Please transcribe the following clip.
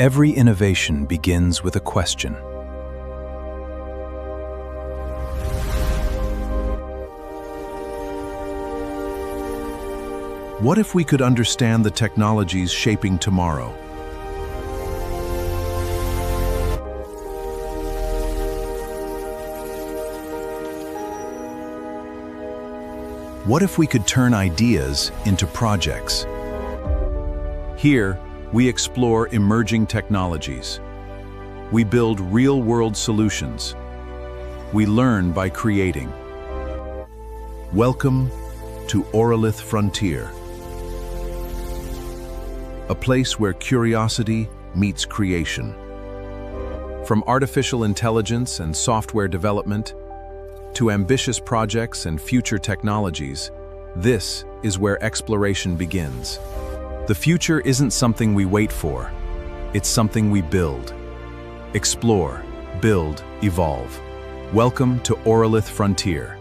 Every innovation begins with a question. What if we could understand the technologies shaping tomorrow? What if we could turn ideas into projects? Here, we explore emerging technologies. We build real-world solutions. We learn by creating. Welcome to Auralith Frontier, a place where curiosity meets creation. From artificial intelligence and software development to ambitious projects and future technologies, this is where exploration begins. The future isn't something we wait for, it's something we build. Explore, build, evolve. Welcome to Auralith Frontier.